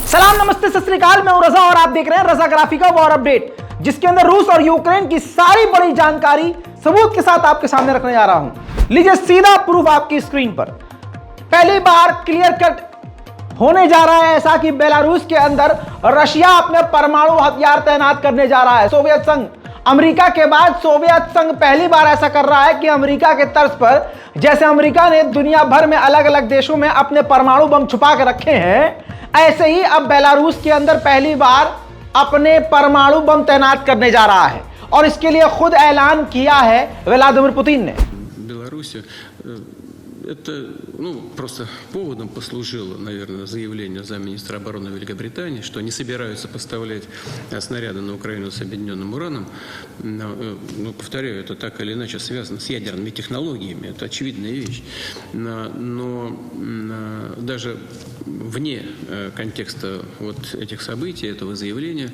सलाम नमस्ते सत श्री अकाल, मैं हूं रजा और आप देख रहे हैं रजाग्राफी का वॉर अपडेट, जिसके अंदर रूस और यूक्रेन की सारी बड़ी जानकारी सबूत के साथ आपके सामने रखने जा रहा हूं। लीजिए सीधा प्रूफ आपकी स्क्रीन पर। पहली बार क्लियर कट होने जा रहा है ऐसा कि बेलारूस के अंदर रशिया अपने परमाणु हथियार तैनात करने जा रहा है। सोवियत संघ, अमेरिका के बाद सोवियत संघ पहली बार ऐसा कर रहा है कि अमेरिका के तर्ज पर, जैसे अमेरिका ने दुनिया भर में अलग अलग देशों में अपने परमाणु बम छुपा के रखे हैं, ऐसे ही अब बेलारूस के अंदर पहली बार अपने परमाणु बम तैनात करने जा रहा है और इसके लिए खुद ऐलान किया है व्लादिमीर पुतिन ने। Это, просто поводом послужило, наверное, заявление замминистра обороны Великобритании, что они собираются поставлять снаряды на Украину с объединенным ураном. Повторяю, это так или иначе связано с ядерными технологиями, это очевидная вещь. Но даже вне контекста вот этих событий, этого заявления,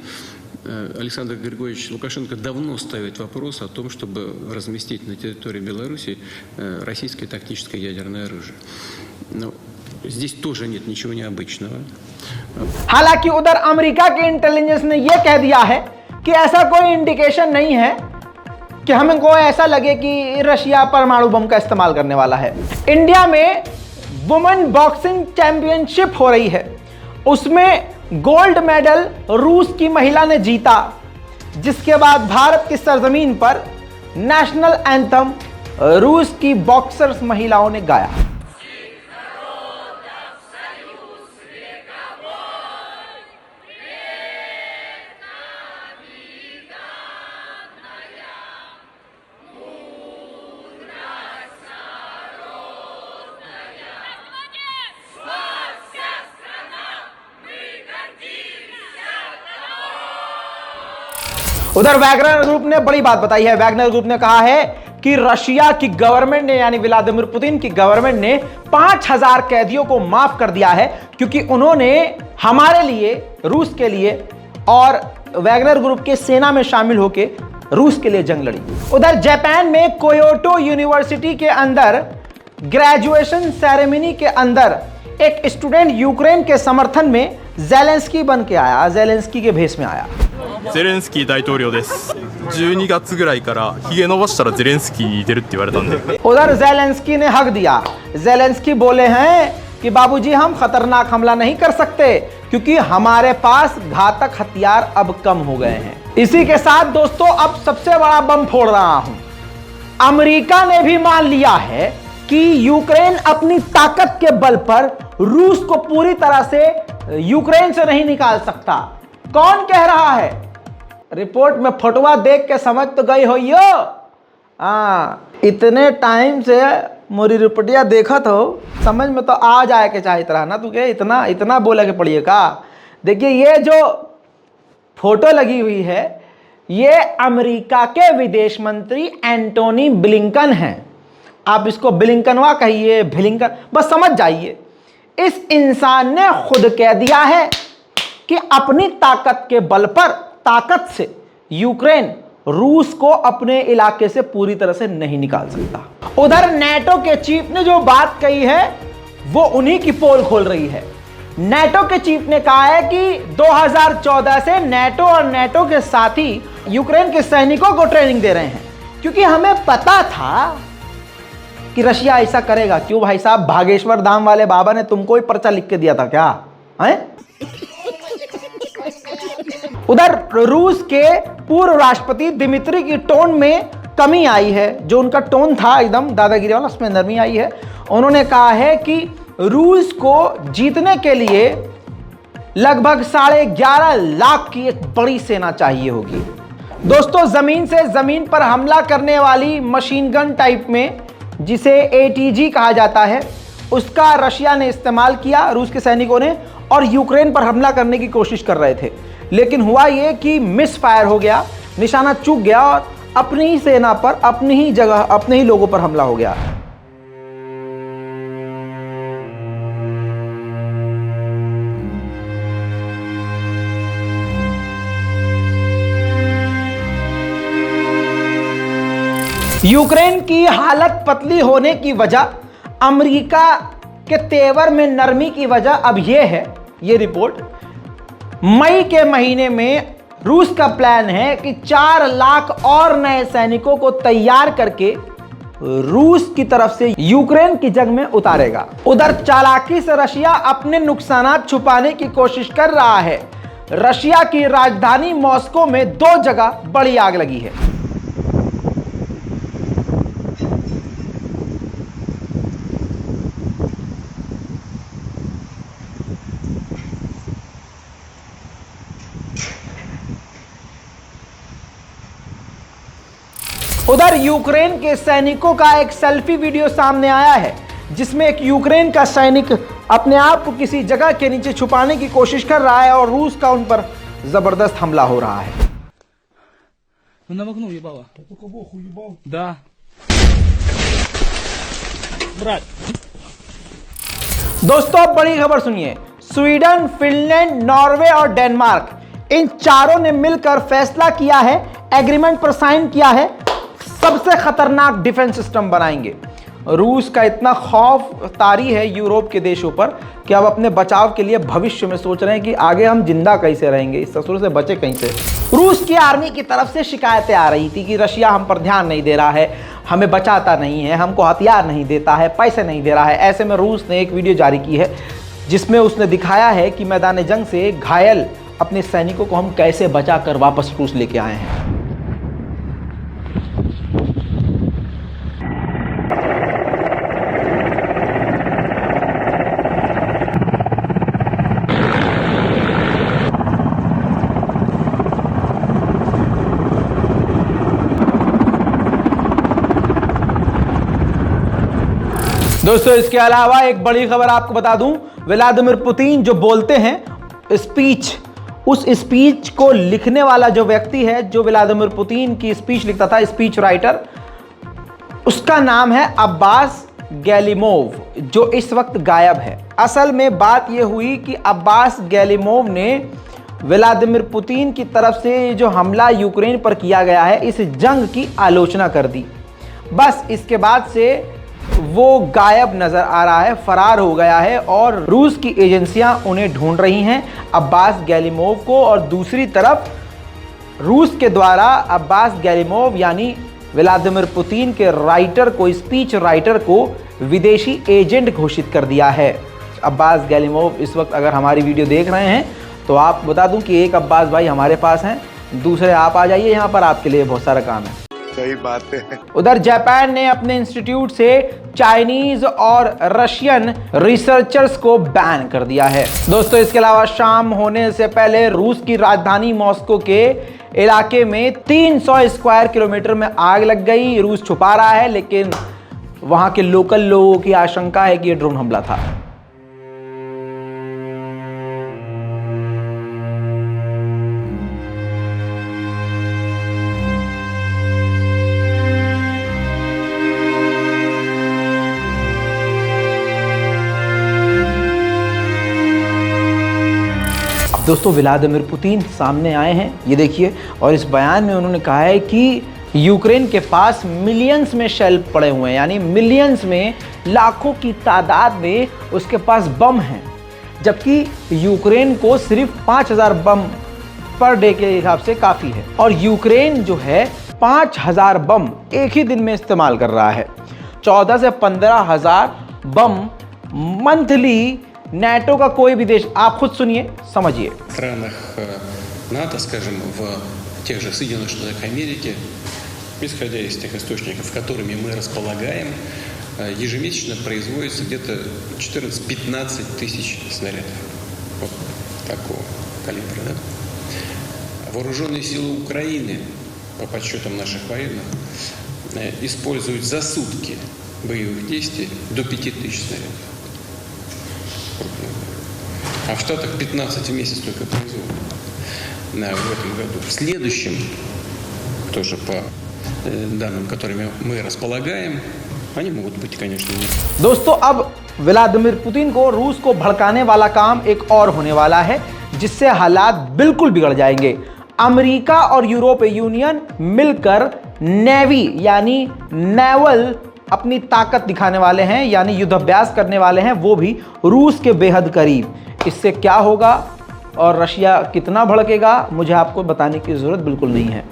Александр Григорьевич Лукашенко давно ставит вопрос о том, чтобы разместить на территории Беларуси российское тактическое ядерное оружие. Но здесь тоже нет ничего необычного. हालांकि उधर अमेरिका के इंटेलिजेंस ने यह कह दिया है कि ऐसा कोई इंडिकेशन नहीं है कि हमें को ऐसा लगे कि रशिया परमाणु बम का इस्तेमाल करने वाला है। इंडिया में वुमेन बॉक्सिंग चैंपियनशिप हो रही है, उसमें गोल्ड मेडल रूस की महिला ने जीता, जिसके बाद भारत की सरजमीन पर नेशनल एंथम रूस की बॉक्सर्स महिलाओं ने गाया। उधर वैगनर ग्रुप ने बड़ी बात बताई है। वैगनर ग्रुप ने कहा है कि रशिया की गवर्नमेंट ने, यानी व्लादिमीर पुतिन की गवर्नमेंट ने 5000 कैदियों को माफ कर दिया है, क्योंकि उन्होंने हमारे लिए, रूस के लिए और वैगनर ग्रुप के सेना में शामिल होकर रूस के लिए जंग लड़ी। उधर जापान में क्योटो यूनिवर्सिटी के अंदर ग्रेजुएशन सेरेमनी के अंदर एक स्टूडेंट यूक्रेन के समर्थन में जेलेंस्की बन के आया, जेलेंस्की के भेष में आया। ゼレンスキー大統領です。12月ぐらいからひげ伸ばしたらゼレンスキー出るって言われたんで。उधर जेलेंस्की ने हक दिया। जेलेंस्की बोले हैं कि बाबूजी हम खतरनाक हमला नहीं कर सकते क्योंकि हमारे पास घातक हथियार अब कम हो गए हैं। इसी के साथ दोस्तों अब सबसे बड़ा बम फोड़ रहा हूं। अमेरिका ने भी मान लिया है कि यूक्रेन अपनी ताकत के बल पर रूस को पूरी तरह से यूक्रेन से नहीं निकाल सकता। कौन कह रहा है? रिपोर्ट में फोटोआ देख के समझ तो गई हो यो। इतने टाइम से मोरी रिपोर्टिया देखा तो समझ में तो आ जाए के चाहे तरह ना, तू के इतना इतना बोले के पड़िए का। देखिए ये जो फोटो लगी हुई है ये अमेरिका के विदेश मंत्री एंटोनी ब्लिंकन हैं। आप इसको ब्लिंकनवा कहिए, ब्लिंकन, बस समझ जाइए। इस इंसान ने खुद कह दिया है कि अपनी ताकत के बल पर, ताकत से यूक्रेन रूस को अपने इलाके से पूरी तरह से नहीं निकाल सकता। उधर नेटो के चीफ ने जो बात कही है वो उन्हीं की पोल खोल रही है। नेटो के चीफ ने कहा है कि 2014 से नेटो और नेटो के साथी यूक्रेन के सैनिकों को ट्रेनिंग दे रहे हैं, क्योंकि हमें पता था कि रशिया ऐसा करेगा। क्यों भाई साहब, भागेश्वर धाम वाले बाबा ने तुमको ही पर्चा लिख के दिया था क्या है? उधर रूस के पूर्व राष्ट्रपति दिमित्री की टोन में कमी आई है। जो उनका टोन था एकदम दादागिरी वाला, उसमें नरमी आई है। उन्होंने कहा है कि रूस को जीतने के लिए लगभग 11.5 लाख की एक बड़ी सेना चाहिए होगी। दोस्तों जमीन से जमीन पर हमला करने वाली मशीन गन टाइप में, जिसे ATG कहा जाता है, उसका रशिया ने इस्तेमाल किया, रूस के सैनिकों ने, और यूक्रेन पर हमला करने की कोशिश कर रहे थे। लेकिन हुआ यह कि मिस फायर हो गया, निशाना चूक गया और अपनी ही सेना पर, अपनी ही जगह, अपने ही लोगों पर हमला हो गया। यूक्रेन की हालत पतली होने की वजह, अमेरिका के तेवर में नरमी की वजह अब यह है, ये रिपोर्ट मई के महीने में रूस का प्लान है कि 4 लाख और नए सैनिकों को तैयार करके रूस की तरफ से यूक्रेन की जंग में उतारेगा। उधर चालाकी से रशिया अपने नुकसान छुपाने की कोशिश कर रहा है। रशिया की राजधानी मॉस्को में 2 जगह बड़ी आग लगी है। उधर यूक्रेन के सैनिकों का एक सेल्फी वीडियो सामने आया है, जिसमें एक यूक्रेन का सैनिक अपने आप को किसी जगह के नीचे छुपाने की कोशिश कर रहा है और रूस का उन पर जबरदस्त हमला हो रहा है। दोस्तों अब बड़ी खबर सुनिए। स्वीडन, फिनलैंड, नॉर्वे और डेनमार्क, इन चारों ने मिलकर फैसला किया है, एग्रीमेंट पर साइन किया है, सबसे खतरनाक डिफेंस सिस्टम बनाएंगे। रूस का इतना खौफ तारी है यूरोप के देशों पर कि अब अपने बचाव के लिए भविष्य में सोच रहे हैं कि आगे हम जिंदा कैसे रहेंगे, इस ससुर से बचे कैसे। रूस की आर्मी की तरफ से शिकायतें आ रही थी कि रशिया हम पर ध्यान नहीं दे रहा है, हमें बचाता नहीं है, हमको हथियार नहीं देता है, पैसे नहीं दे रहा है। ऐसे में रूस ने एक वीडियो जारी की है जिसमें उसने दिखाया है कि मैदान जंग से घायल अपने सैनिकों को हम कैसे बचा कर वापस रूस लेके आए हैं। दोस्तों इसके अलावा एक बड़ी खबर आपको बता दूं, व्लादिमीर पुतिन जो बोलते हैं स्पीच, उस स्पीच को लिखने वाला जो व्यक्ति है, जो व्लादिमीर पुतिन की स्पीच लिखता था, स्पीच राइटर, उसका नाम है अब्बास गैलिमोव, जो इस वक्त गायब है। असल में बात यह हुई कि अब्बास गैलिमोव ने व्लादिमीर पुतिन की तरफ से जो हमला यूक्रेन पर किया गया है, इस जंग की आलोचना कर दी। बस इसके बाद से वो गायब नजर आ रहा है, फरार हो गया है और रूस की एजेंसियां उन्हें ढूंढ रही हैं, अब्बास गैलिमोव को। और दूसरी तरफ रूस के द्वारा अब्बास गैलिमोव यानी व्लादिमीर पुतिन के राइटर को, स्पीच राइटर को विदेशी एजेंट घोषित कर दिया है। अब्बास गैलिमोव इस वक्त अगर हमारी वीडियो देख रहे हैं तो आप बता दूं कि एक अब्बास भाई हमारे पास हैं, दूसरे आप आ जाइए, यहाँ पर आपके लिए बहुत सारा काम है। सही बात है। उधर जापान ने अपने इंस्टीट्यूट से चाइनीज और रशियन रिसर्चर्स को बैन कर दिया है। दोस्तों इसके अलावा शाम होने से पहले रूस की राजधानी मॉस्को के इलाके में 300 स्क्वायर किलोमीटर में आग लग गई। रूस छुपा रहा है, लेकिन वहां के लोकल लोगों की आशंका है कि यह ड्रोन हमला था। दोस्तों व्लादिमीर पुतिन सामने आए हैं, ये देखिए, और इस बयान में उन्होंने कहा है कि यूक्रेन के पास मिलियंस में शेल पड़े हुए हैं, यानी मिलियंस में, लाखों की तादाद में उसके पास बम हैं, जबकि यूक्रेन को सिर्फ 5000 बम पर डे के हिसाब से काफ़ी है। और यूक्रेन जो है 5000 बम एक ही दिन में इस्तेमाल कर रहा है। 14 से 15,000 बम मंथली नेटो का कोई भी देश, आप खुद सुनिए, समझिए। В странах НАТО, скажем, в тех же Соединенных Штатах Америки, исходя из тех источников, которыми мы располагаем, ежемесячно производится где-то 14-15 тысяч снарядов. Вот такого калибра. Да? Вооруженные силы Украины, по подсчетам наших военных, используют за сутки боевых действий до 5000 снарядов. А в Штатах 15 в месяц только производят в этом году. В следующем, тоже по данным, которыми мы располагаем, они могут быть, конечно, нет. दोस्तों अब व्लादिमीर पुतिन को, रूस को भड़काने वाला काम एक और होने वाला है, जिससे हालात बिल्कुल बिगड़ जाएंगे। अमेरिका और यूरोपीय यूनियन मिलकर नेवी यानी नेवल अपनी ताकत दिखाने वाले हैं, यानी युद्धाभ्यास करने वाले हैं, वो भी रूस के बेहद करीब। इससे क्या होगा और रशिया कितना भड़केगा मुझे आपको बताने की ज़रूरत बिल्कुल नहीं है।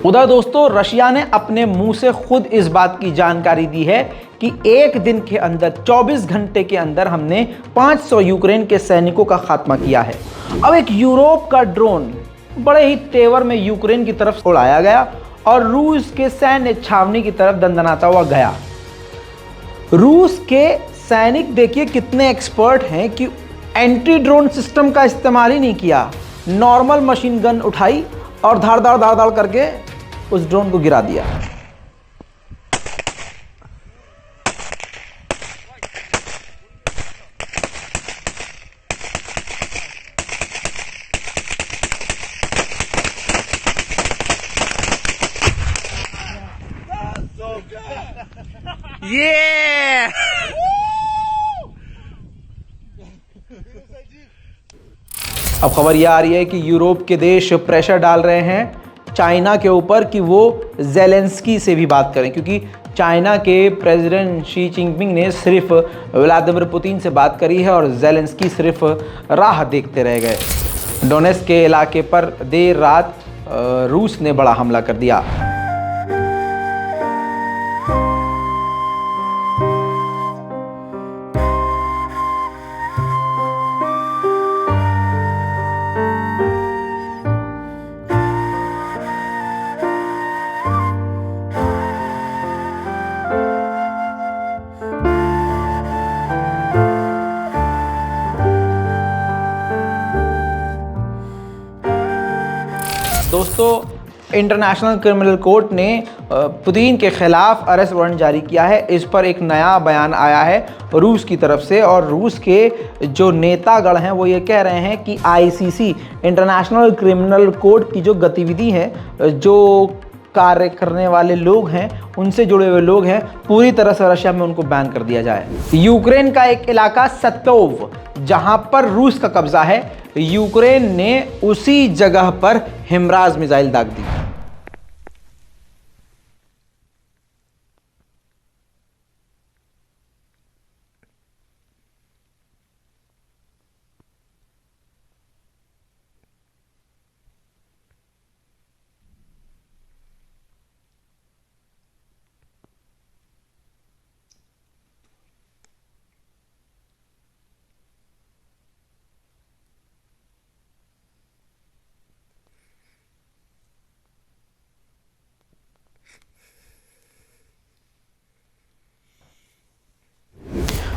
उधर दोस्तों रशिया ने अपने मुंह से खुद इस बात की जानकारी दी है कि एक दिन के अंदर 24 घंटे के अंदर हमने 500 यूक्रेन के सैनिकों का खात्मा किया है। अब एक यूरोप का ड्रोन बड़े ही तेवर में यूक्रेन की तरफ उड़ाया गया और रूस के सैन्य छावनी की तरफ दंदनाता हुआ गया। रूस के सैनिक देखिए कितने एक्सपर्ट हैं कि एंटी ड्रोन सिस्टम का इस्तेमाल ही नहीं किया, नॉर्मल मशीन गन उठाई और धाड़ धाड़ धाड़ धाड़ करके उस ड्रोन को गिरा दिया। अब खबर यह आ रही है कि यूरोप के देश प्रेशर डाल रहे हैं चाइना के ऊपर कि वो जेलेंस्की से भी बात करें, क्योंकि चाइना के प्रेसिडेंट शी जिनपिंग ने सिर्फ व्लादिमीर पुतिन से बात करी है और जेलेंस्की सिर्फ राह देखते रह गए। डोनेट्स्क के इलाके पर देर रात रूस ने बड़ा हमला कर दिया। दोस्तों इंटरनेशनल क्रिमिनल कोर्ट ने पुतिन के खिलाफ अरेस्ट वारंट जारी किया है। इस पर एक नया बयान आया है रूस की तरफ से और रूस के जो नेतागण हैं वो ये कह रहे हैं कि आईसीसी इंटरनेशनल क्रिमिनल कोर्ट की जो गतिविधि है, जो कार्य करने वाले लोग हैं, उनसे जुड़े हुए लोग हैं, पूरी तरह से रशिया में उनको बैन कर दिया जाए। यूक्रेन का एक इलाका सत्तोव जहां पर रूस का कब्जा है, यूक्रेन ने उसी जगह पर हिमराज मिसाइल दाग दी।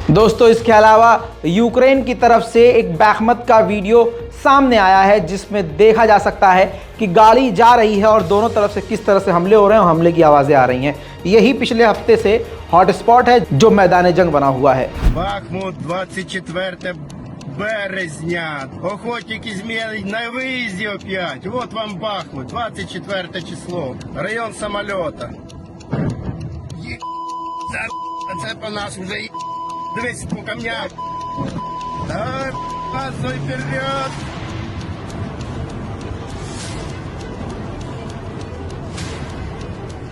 दोस्तों इसके अलावा यूक्रेन की तरफ से एक बैखमत का वीडियो सामने आया है जिसमें देखा जा सकता है कि गाड़ी जा रही है और दोनों तरफ से किस तरह से हमले हो रहे हैं और हमले की आवाज़ें आ रही हैं। यही पिछले हफ्ते से हॉटस्पॉट है जो मैदान जंग बना हुआ है। Бахмут, 24 березня. Охотник Измей на выезде опять. Вот вам Бахмут, 24 число. Район самолета. Це по нас вже є. Дивись по камнях. Давай, газуй вперед.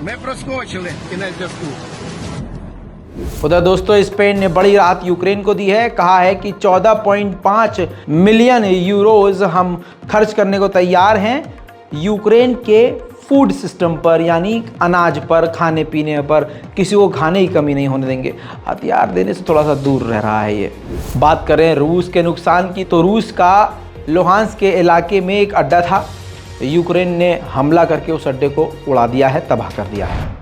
Ми проскочили кінець зв'язку. उधर दोस्तों स्पेन ने बड़ी राहत यूक्रेन को दी है। कहा है कि 14.5 मिलियन यूरोज हम खर्च करने को तैयार हैं यूक्रेन के फूड सिस्टम पर, यानी अनाज पर, खाने पीने पर। किसी को खाने की कमी नहीं होने देंगे। हथियार देने से थोड़ा सा दूर रह रहा है ये। बात करें रूस के नुकसान की तो रूस का लुहांस्क के इलाके में एक अड्डा था, यूक्रेन ने हमला करके उस अड्डे को उड़ा दिया है, तबाह कर दिया है।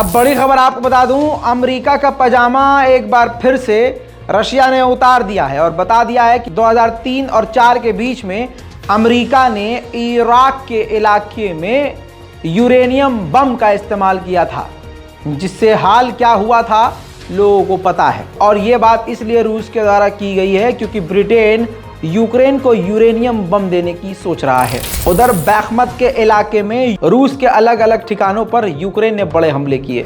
अब बड़ी खबर आपको बता दूं, अमेरिका का पजामा एक बार फिर से रशिया ने उतार दिया है और बता दिया है कि 2003 और 4 के बीच में अमेरिका ने इराक के इलाके में यूरेनियम बम का इस्तेमाल किया था, जिससे हाल क्या हुआ था लोगों को पता है। और यह बात इसलिए रूस के द्वारा की गई है क्योंकि ब्रिटेन यूक्रेन को यूरेनियम बम देने की सोच रहा है। उधर बैखमत के इलाके में रूस के अलग अलग ठिकानों पर यूक्रेन ने बड़े हमले किए।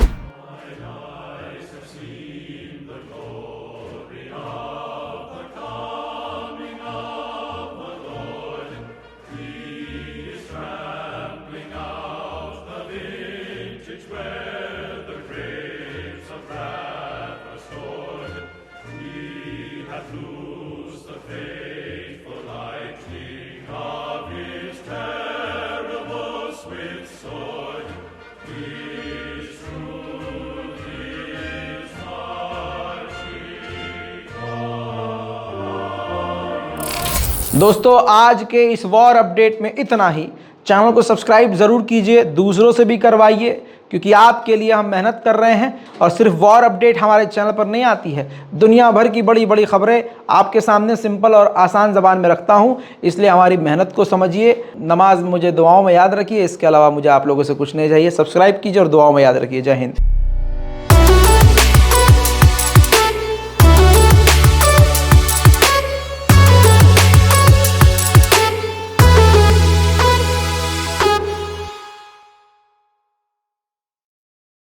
दोस्तों आज के इस वॉर अपडेट में इतना ही। चैनल को सब्सक्राइब ज़रूर कीजिए, दूसरों से भी करवाइए, क्योंकि आपके लिए हम मेहनत कर रहे हैं और सिर्फ वॉर अपडेट हमारे चैनल पर नहीं आती है, दुनिया भर की बड़ी बड़ी खबरें आपके सामने सिंपल और आसान ज़बान में रखता हूं, इसलिए हमारी मेहनत को समझिए। नमाज मुझे दुआओं में याद रखिए, इसके अलावा मुझे आप लोगों से कुछ नहीं चाहिए। सब्सक्राइब कीजिए और दुआओं में याद रखिए। जय हिंद।